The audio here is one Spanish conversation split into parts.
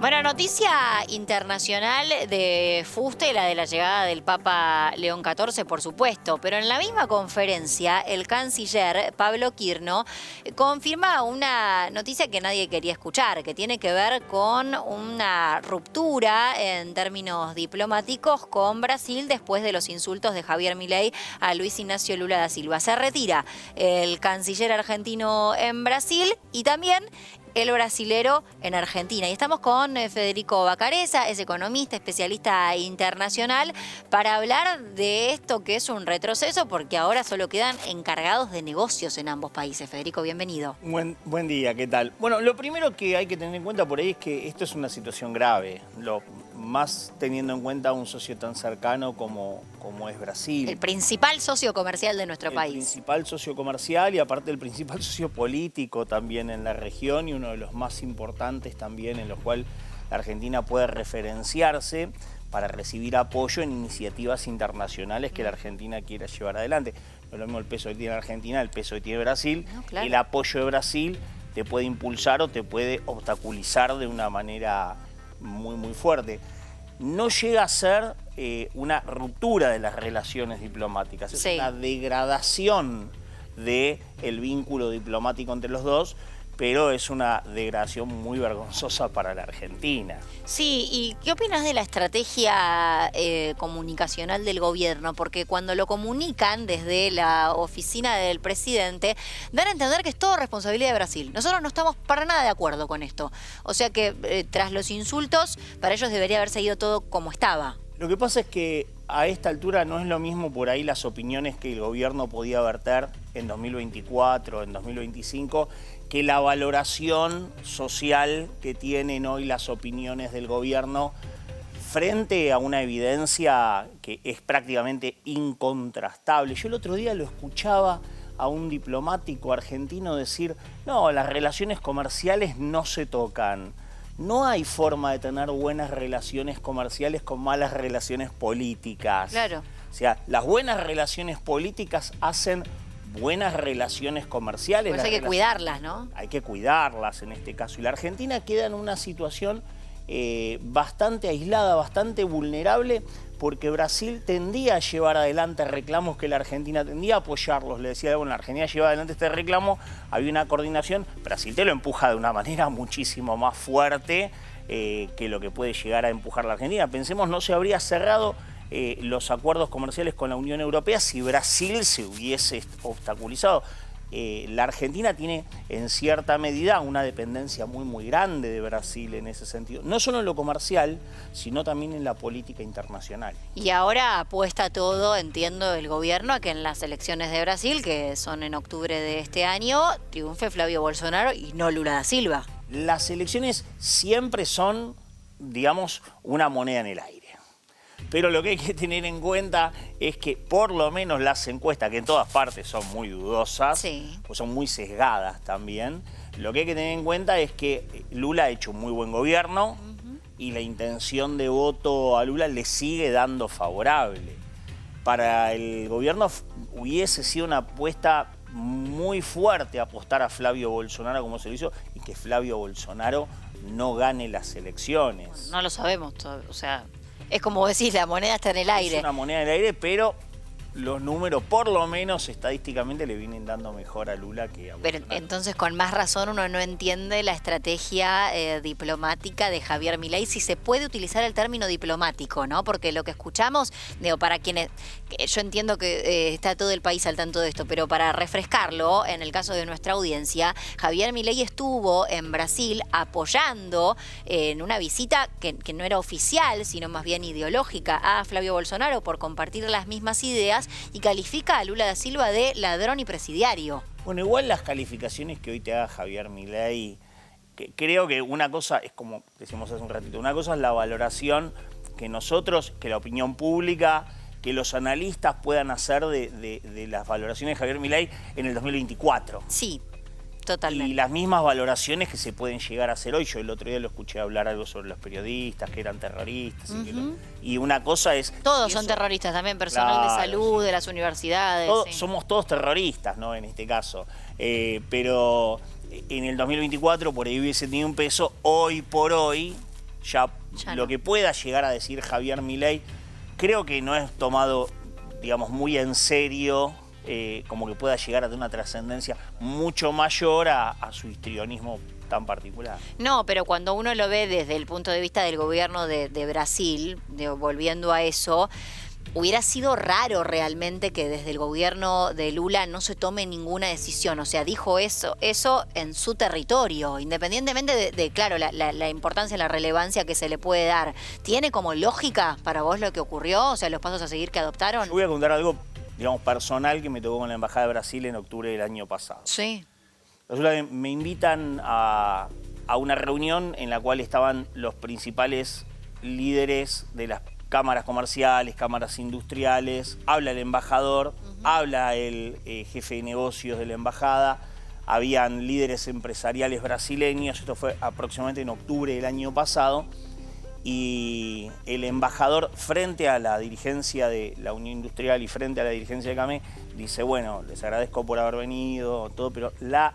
Bueno, noticia internacional de Fuste, la de la llegada del Papa León XIV, por supuesto, pero en la misma conferencia el canciller Pablo Quirno confirma una noticia que nadie quería escuchar, que tiene que ver con una ruptura en términos diplomáticos con Brasil después de los insultos de Javier Milei a Luis Ignacio Lula da Silva. Se retira el canciller argentino en Brasil y también el brasilero en Argentina. Y estamos con Federico Vacarezza, es economista, especialista internacional, para hablar de esto que es un retroceso, porque ahora solo quedan encargados de negocios en ambos países. Federico, bienvenido. Buen día, ¿qué tal? Bueno, lo primero que hay que tener en cuenta por ahí es que esto es una situación grave, más teniendo en cuenta un socio tan cercano como es Brasil. El principal socio comercial de nuestro país. El principal socio comercial y aparte el principal socio político también en la región y uno de los más importantes también en los cuales la Argentina puede referenciarse para recibir apoyo en iniciativas internacionales que la Argentina quiera llevar adelante. No es lo mismo el peso que tiene Argentina, el peso que tiene Brasil. No, claro. El apoyo de Brasil te puede impulsar o te puede obstaculizar de una manera muy fuerte. No llega a ser una ruptura de las relaciones diplomáticas, es una degradación del vínculo diplomático entre los dos, pero es una degradación muy vergonzosa para la Argentina. Sí, ¿y qué opinas de la estrategia comunicacional del gobierno? Porque cuando lo comunican desde la oficina del presidente, dan a entender que es todo responsabilidad de Brasil. Nosotros no estamos para nada de acuerdo con esto. O sea que tras los insultos, para ellos debería haber seguido todo como estaba. Lo que pasa es que a esta altura no es lo mismo por ahí las opiniones que el gobierno podía verter en 2024, en 2025, que la valoración social que tienen hoy las opiniones del gobierno frente a una evidencia que es prácticamente incontrastable. Yo el otro día lo escuchaba a un diplomático argentino decir, no, las relaciones comerciales no se tocan. No hay forma de tener buenas relaciones comerciales con malas relaciones políticas. Claro. O sea, las buenas relaciones políticas hacen buenas relaciones comerciales. Pues hay que cuidarlas, ¿no? Hay que cuidarlas en este caso. Y la Argentina queda en una situación bastante aislada, bastante vulnerable, porque Brasil tendía a llevar adelante reclamos que la Argentina tendía a apoyarlos. Le decía, bueno, la Argentina lleva adelante este reclamo, había una coordinación. Brasil te lo empuja de una manera muchísimo más fuerte que lo que puede llegar a empujar la Argentina. Pensemos, no se habría cerrado los acuerdos comerciales con la Unión Europea si Brasil se hubiese obstaculizado. La Argentina tiene en cierta medida una dependencia muy grande de Brasil en ese sentido. No solo en lo comercial, sino también en la política internacional. Y ahora apuesta todo, entiendo, el gobierno a que en las elecciones de Brasil, que son en octubre de este año, triunfe Flavio Bolsonaro y no Lula da Silva. Las elecciones siempre son, digamos, una moneda en el aire. Pero lo que hay que tener en cuenta es que por lo menos las encuestas, que en todas partes son muy dudosas, pues son muy sesgadas también, lo que hay que tener en cuenta es que Lula ha hecho un muy buen gobierno y la intención de voto a Lula le sigue dando favorable. Para el gobierno hubiese sido una apuesta muy fuerte apostar a Flavio Bolsonaro como se lo hizo y que Flavio Bolsonaro no gane las elecciones. Bueno, no lo sabemos, o sea... Es como decís, la moneda está en el aire. Es una moneda en el aire, pero los números, por lo menos estadísticamente, le vienen dando mejor a Lula que a Bolsonaro. Pero entonces, con más razón, uno no entiende la estrategia diplomática de Javier Milei, si se puede utilizar el término diplomático, ¿no? Porque lo que escuchamos, digo, para quienes... yo entiendo que está todo el país al tanto de esto, pero para refrescarlo, en el caso de nuestra audiencia, Javier Milei estuvo en Brasil apoyando en una visita que no era oficial, sino más bien ideológica, a Flavio Bolsonaro por compartir las mismas ideas, y califica a Lula da Silva de ladrón y presidiario. Bueno, igual las calificaciones que hoy te haga Javier Milei, creo que una cosa es, como decimos hace un ratito, una cosa es la valoración que nosotros, que la opinión pública, que los analistas puedan hacer de las valoraciones de Javier Milei en el 2024. Sí. Totalmente. Y las mismas valoraciones que se pueden llegar a hacer hoy. Yo el otro día lo escuché hablar algo sobre los periodistas, que eran terroristas. Y una cosa es... Todos son terroristas también, personal de salud, de las universidades. Somos todos terroristas, ¿no? En este caso. Pero en el 2024 por ahí hubiese tenido un peso. Hoy por hoy Ya no. Lo que pueda llegar a decir Javier Milei, creo que no es tomado, digamos, muy en serio, como que pueda llegar a tener una trascendencia mucho mayor a su histrionismo tan particular. No, pero cuando uno lo ve desde el punto de vista del gobierno de Brasil, volviendo a eso, hubiera sido raro realmente que desde el gobierno de Lula no se tome ninguna decisión. O sea, dijo eso en su territorio, independientemente de claro, la importancia, la relevancia que se le puede dar. ¿Tiene como lógica para vos lo que ocurrió? O sea, los pasos a seguir que adoptaron. Yo voy a contar algo, digamos, personal que me tocó con la Embajada de Brasil en octubre del año pasado. Sí. Resulta que me invitan a una reunión en la cual estaban los principales líderes de las cámaras comerciales, cámaras industriales, habla el embajador, habla el jefe de negocios de la embajada, habían líderes empresariales brasileños, esto fue aproximadamente en octubre del año pasado, y el embajador frente a la dirigencia de la Unión Industrial y frente a la dirigencia de CAME dice, bueno, les agradezco por haber venido, todo, pero la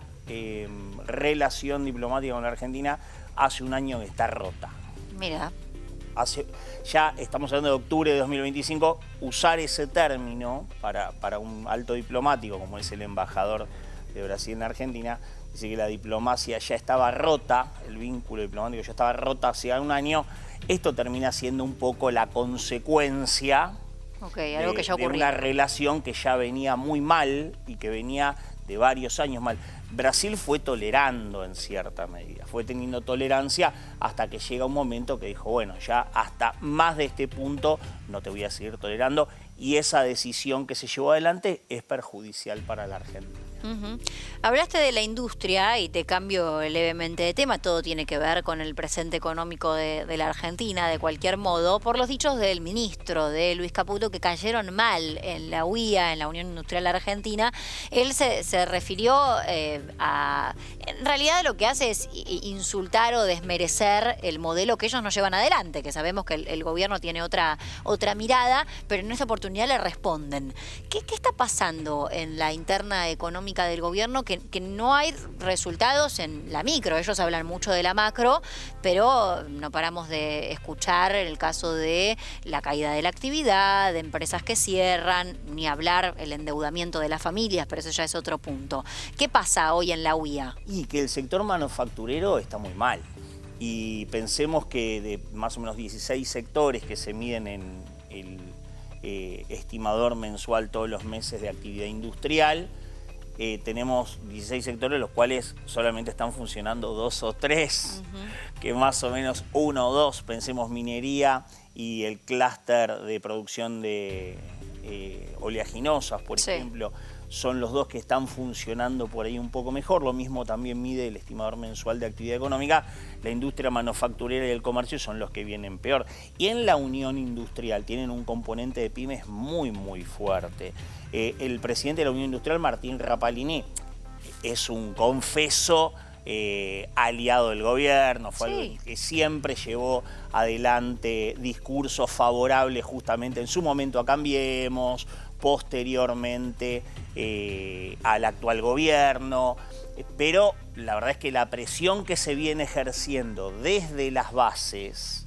relación diplomática con la Argentina hace un año que está rota. Mira. Ya estamos hablando de octubre de 2025, usar ese término para un alto diplomático como es el embajador de Brasil en Argentina, dice que la diplomacia ya estaba rota, el vínculo diplomático ya estaba rota hace un año. Esto termina siendo un poco la consecuencia algo que ya ocurrió. De una relación que ya venía muy mal y que venía de varios años mal. Brasil fue tolerando en cierta medida, fue teniendo tolerancia hasta que llega un momento que dijo, bueno, ya hasta más de este punto no te voy a seguir tolerando, y esa decisión que se llevó adelante es perjudicial para la Argentina. Hablaste de la industria y te cambio levemente de tema, todo tiene que ver con el presente económico de la Argentina, de cualquier modo, por los dichos del ministro, de Luis Caputo, que cayeron mal en la UIA, en la Unión Industrial Argentina. Él se refirió a... En realidad lo que hace es insultar o desmerecer el modelo que ellos no llevan adelante, que sabemos que el gobierno tiene otra mirada, pero en esta oportunidad le responden. ¿Qué está pasando en la interna económica del gobierno que no hay resultados en la micro? Ellos hablan mucho de la macro, pero no paramos de escuchar el caso de la caída de la actividad, de empresas que cierran, ni hablar el endeudamiento de las familias, pero eso ya es otro punto. ¿Qué pasa hoy en la UIA? Y que el sector manufacturero está muy mal. Y pensemos que de más o menos 16 sectores que se miden en el estimador mensual todos los meses de actividad industrial, tenemos 16 sectores, los cuales solamente están funcionando 2 o 3, que más o menos 1 o 2, pensemos minería y el clúster de producción de oleaginosas, por ejemplo, son los 2 que están funcionando por ahí un poco mejor. Lo mismo también mide el estimador mensual de actividad económica. La industria manufacturera y el comercio son los que vienen peor. Y en la Unión Industrial tienen un componente de pymes muy, muy fuerte. El presidente de la Unión Industrial, Martín Rapalini, es un confeso aliado del gobierno, fue alguien que siempre llevó adelante discursos favorables justamente en su momento a Cambiemos, posteriormente al actual gobierno, pero la verdad es que la presión que se viene ejerciendo desde las bases,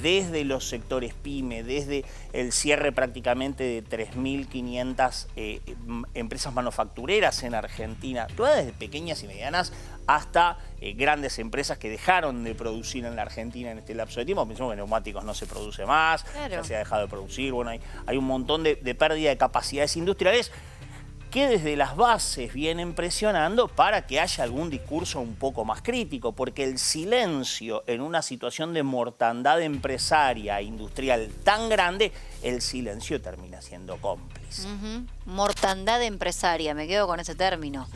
desde los sectores pyme, desde el cierre prácticamente de 3.500 empresas manufactureras en Argentina, todas desde pequeñas y medianas hasta grandes empresas que dejaron de producir en la Argentina en este lapso de tiempo. Pensamos que neumáticos no se produce más, ya se ha dejado de producir, bueno, hay un montón de pérdida de capacidades industriales que desde las bases vienen presionando para que haya algún discurso un poco más crítico, porque el silencio en una situación de mortandad empresaria e industrial tan grande, el silencio termina siendo cómplice. Mortandad empresaria, me quedo con ese término,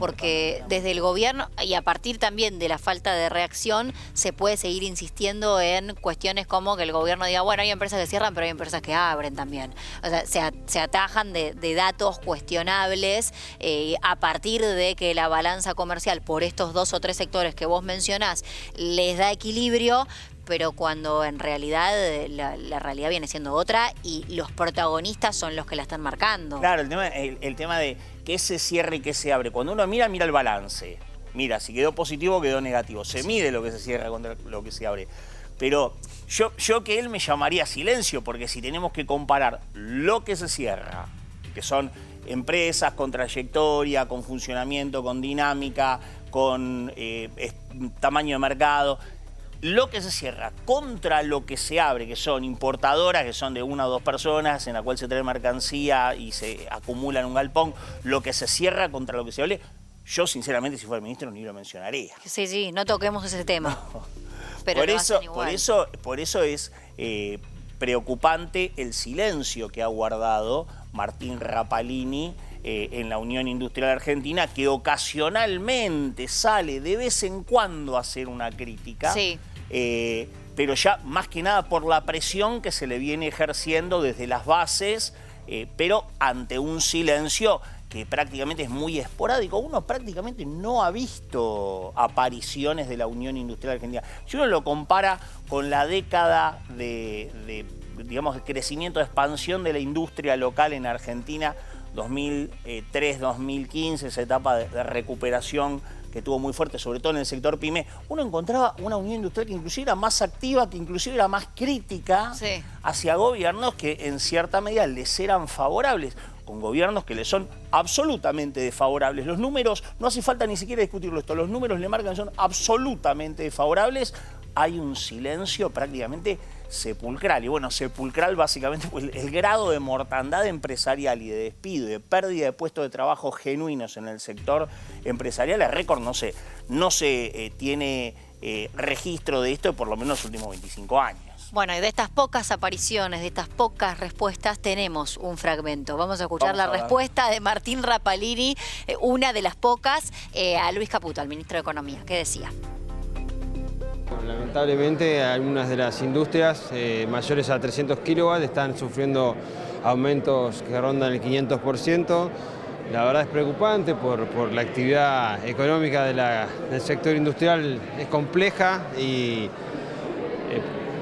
porque desde el gobierno y a partir también de la falta de reacción se puede seguir insistiendo en cuestiones como que el gobierno diga, bueno, hay empresas que cierran, pero hay empresas que abren también. O sea, se atajan de datos cuestionables a partir de que la balanza comercial por estos 2 o 3 sectores que vos mencionás les da equilibrio, pero cuando en realidad la realidad viene siendo otra y los protagonistas son los que la están marcando. Claro, el tema de qué se cierra y qué se abre. Cuando uno mira el balance. Mira, si quedó positivo, quedó negativo. Se mide lo que se cierra contra lo que se abre. Pero yo que él me llamaría silencio, porque si tenemos que comparar lo que se cierra, que son empresas con trayectoria, con funcionamiento, con dinámica, con tamaño de mercado, lo que se cierra contra lo que se abre, que son importadoras, que son de 1 o 2 personas, en la cual se trae mercancía y se acumula en un galpón, lo que se cierra contra lo que se hable, yo sinceramente si fuera el ministro ni lo mencionaría. Sí, no toquemos ese tema. No. Pero por eso es preocupante el silencio que ha guardado Martín Rapalini en la Unión Industrial Argentina, que ocasionalmente sale de vez en cuando a hacer una crítica, pero ya más que nada por la presión que se le viene ejerciendo desde las bases, pero ante un silencio que prácticamente es muy esporádico. Uno prácticamente no ha visto apariciones de la Unión Industrial Argentina. Si uno lo compara con la década de crecimiento, de expansión de la industria local en Argentina, 2003-2015, esa etapa de recuperación que tuvo muy fuerte, sobre todo en el sector pyme, uno encontraba una unión industrial que inclusive era más activa, que inclusive era más crítica hacia gobiernos que en cierta medida les eran favorables, con gobiernos que les son absolutamente desfavorables. Los números, no hace falta ni siquiera discutirlo esto, los números le marcan que son absolutamente desfavorables. Hay un silencio prácticamente sepulcral. Y bueno, sepulcral básicamente pues, el grado de mortandad empresarial y de despido y de pérdida de puestos de trabajo genuinos en el sector empresarial es récord. No se tiene registro de esto por lo menos los últimos 25 años. Bueno, y de estas pocas apariciones, de estas pocas respuestas, tenemos un fragmento. Vamos a escuchar la respuesta de Martín Rapalini, una de las pocas, a Luis Caputo, al ministro de Economía. ¿Qué decía? Lamentablemente, algunas de las industrias mayores a 300 kilowatts están sufriendo aumentos que rondan el 500%. La verdad es preocupante por la actividad económica del sector industrial, es compleja y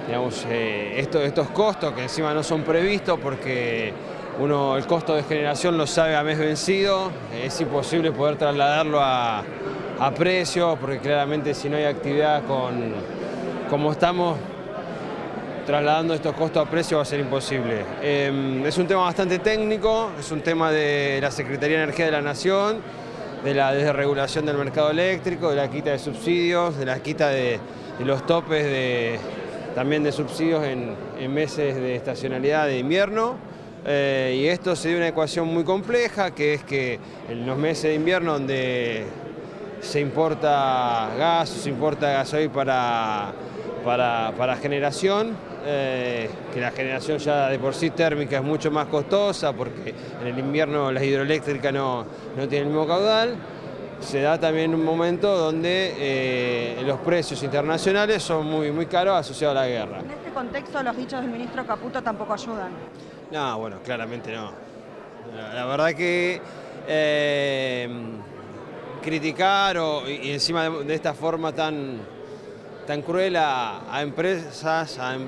estos costos que encima no son previstos porque el costo de generación lo sabe a mes vencido, es imposible poder trasladarlo a precio porque claramente si no hay actividad como estamos trasladando estos costos a precio va a ser imposible. Es un tema bastante técnico, es un tema de la Secretaría de Energía de la Nación, de la desregulación del mercado eléctrico, de la quita de subsidios, de la quita de los topes también de subsidios en meses de estacionalidad de invierno. Y esto se dio una ecuación muy compleja, que es que en los meses de invierno donde se importa gas o se importa gasoil para generación, que la generación ya de por sí térmica es mucho más costosa porque en el invierno las hidroeléctricas no tienen el mismo caudal. Se da también un momento donde los precios internacionales son muy caros asociados a la guerra. En este contexto los dichos del ministro Caputo tampoco ayudan. No, bueno, claramente no. La verdad que criticar y encima de esta forma tan cruel a empresas, a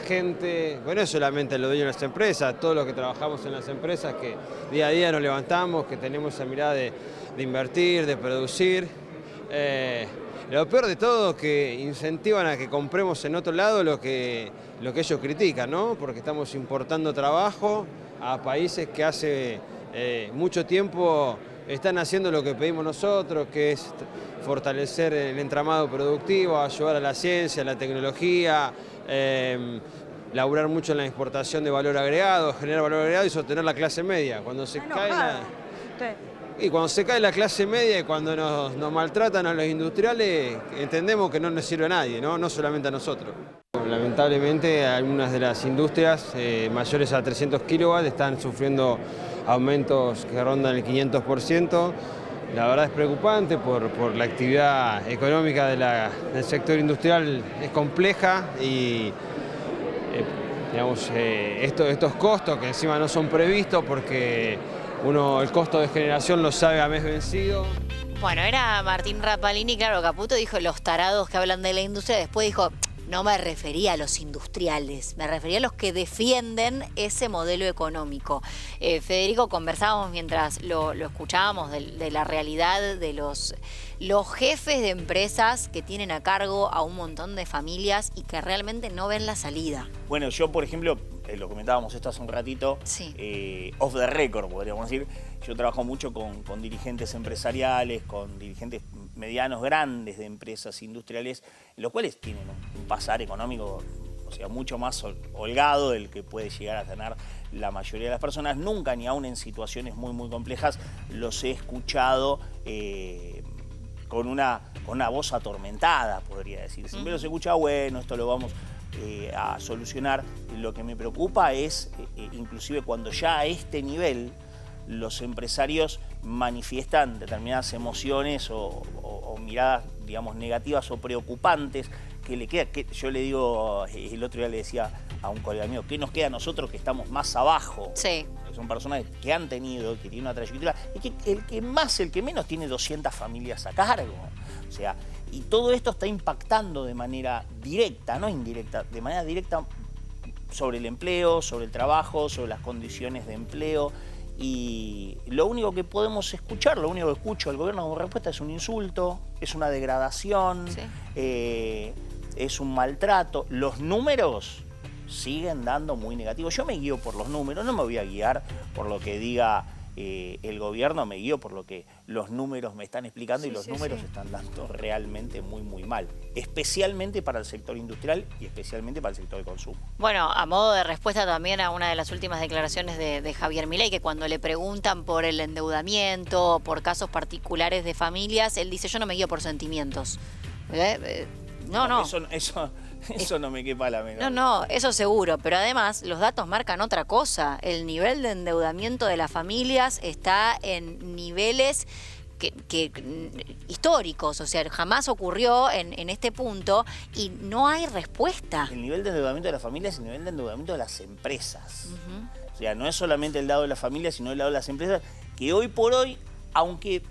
gente, bueno, no solamente a los dueños de las empresas, todos los que trabajamos en las empresas, que día a día nos levantamos, que tenemos esa mirada de invertir, de producir. Lo peor de todo es que incentivan a que compremos en otro lado lo que ellos critican, ¿no? Porque estamos importando trabajo a países que hace mucho tiempo están haciendo lo que pedimos nosotros, que es fortalecer el entramado productivo, ayudar a la ciencia, a la tecnología, laburar mucho en la exportación de valor agregado, generar valor agregado y sostener la clase media. Cuando se cae la clase media y cuando nos maltratan a los industriales, entendemos que no nos sirve a nadie, no solamente a nosotros. Lamentablemente, algunas de las industrias mayores a 300 kilowatts están sufriendo aumentos que rondan el 500%. La verdad es preocupante por la actividad económica del sector industrial, es compleja y estos costos que encima no son previstos porque el costo de generación lo sabe a mes vencido. Bueno, era Martín Rapalini, claro, Caputo dijo los tarados que hablan de la industria, después dijo no me refería a los industriales, me refería a los que defienden ese modelo económico. Federico, conversábamos mientras lo escuchábamos de la realidad de los jefes de empresas que tienen a cargo a un montón de familias y que realmente no ven la salida. Bueno, yo, por ejemplo, lo comentábamos esto hace un ratito, sí. Off the record, podríamos decir. Yo trabajo mucho con dirigentes empresariales, con dirigentes medianos, grandes de empresas industriales, los cuales tienen un pasar económico, o sea, mucho más holgado del que puede llegar a tener la mayoría de las personas. Nunca, ni aún en situaciones muy complejas, los he escuchado con una voz atormentada, podría decir. Siempre los he escuchado, bueno, esto lo vamos a solucionar. Lo que me preocupa es, inclusive cuando ya a este nivel, los empresarios manifiestan determinadas emociones o miradas, digamos, negativas o preocupantes que le queda. Que yo le digo, el otro día le decía a un colega mío, ¿qué nos queda a nosotros que estamos más abajo? Sí. Son personas que han tenido, que tienen una trayectoria, y que el que menos tiene 200 familias a cargo. O sea, y todo esto está impactando de manera directa, no indirecta, de manera directa sobre el empleo, sobre el trabajo, sobre las condiciones de empleo. Y lo único que podemos escuchar, lo único que escucho del gobierno como respuesta es un insulto, es una degradación, sí. Es un maltrato. Los números siguen dando muy negativos. Yo me guío por los números, no me voy a guiar por lo que diga el gobierno, me guío por lo que los números me están explicando, y los números están dando realmente muy mal, especialmente para el sector industrial y especialmente para el sector de consumo. Bueno, a modo de respuesta también a una de las últimas declaraciones de Javier Milei, que cuando le preguntan por el endeudamiento, por casos particulares de familias, él dice, yo no me guío por sentimientos. No. Eso no me quepa la menor. No, eso seguro, pero además los datos marcan otra cosa. El nivel de endeudamiento de las familias está en niveles históricos, o sea, jamás ocurrió en este punto y no hay respuesta. El nivel de endeudamiento de las familias es el nivel de endeudamiento de las empresas. O sea, no es solamente el lado de la familia, sino el lado de las empresas, que hoy por hoy, aunque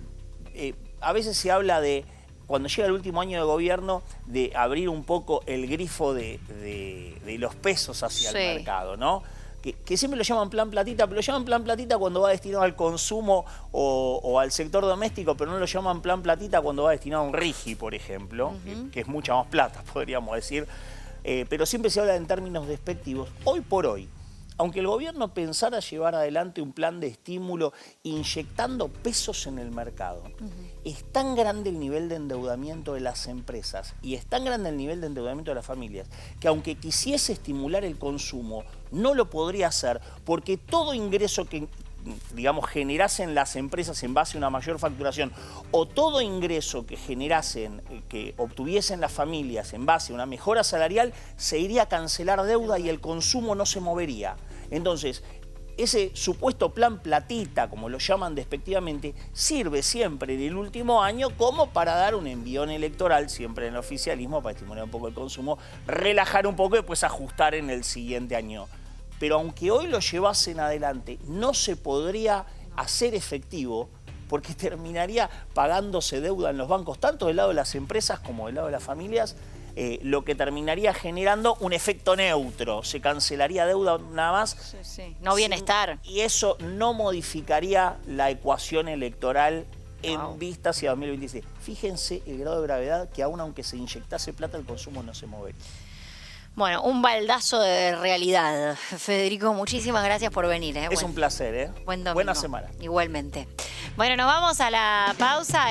a veces se habla de, cuando llega el último año de gobierno, de abrir un poco el grifo de los pesos hacia el mercado, ¿no? Que siempre lo llaman plan platita, pero lo llaman plan platita cuando va destinado al consumo o al sector doméstico, pero no lo llaman plan platita cuando va destinado a un RIGI, por ejemplo, que es mucha más plata, podríamos decir. Pero siempre se habla en términos despectivos. Hoy por hoy, aunque el gobierno pensara llevar adelante un plan de estímulo inyectando pesos en el mercado, es tan grande el nivel de endeudamiento de las empresas y es tan grande el nivel de endeudamiento de las familias que aunque quisiese estimular el consumo, no lo podría hacer, porque todo ingreso que, digamos, generasen las empresas en base a una mayor facturación, o todo ingreso que generasen, que obtuviesen las familias en base a una mejora salarial, se iría a cancelar deuda y el consumo no se movería. Entonces, ese supuesto plan platita, como lo llaman despectivamente, sirve siempre en el último año como para dar un envión electoral, siempre en el oficialismo, para estimular un poco el consumo, relajar un poco y después ajustar en el siguiente año. Pero aunque hoy lo llevasen adelante, no se podría hacer efectivo, porque terminaría pagándose deuda en los bancos, tanto del lado de las empresas como del lado de las familias, lo que terminaría generando un efecto neutro. Se cancelaría deuda nada más. No bienestar. Y eso no modificaría la ecuación electoral en vista hacia 2026. Fíjense el grado de gravedad que aún aunque se inyectase plata, el consumo no se movería. Bueno, un baldazo de realidad. Federico, muchísimas gracias por venir. Es un placer, Buen domingo. Buena semana. Igualmente. Bueno, nos vamos a la pausa.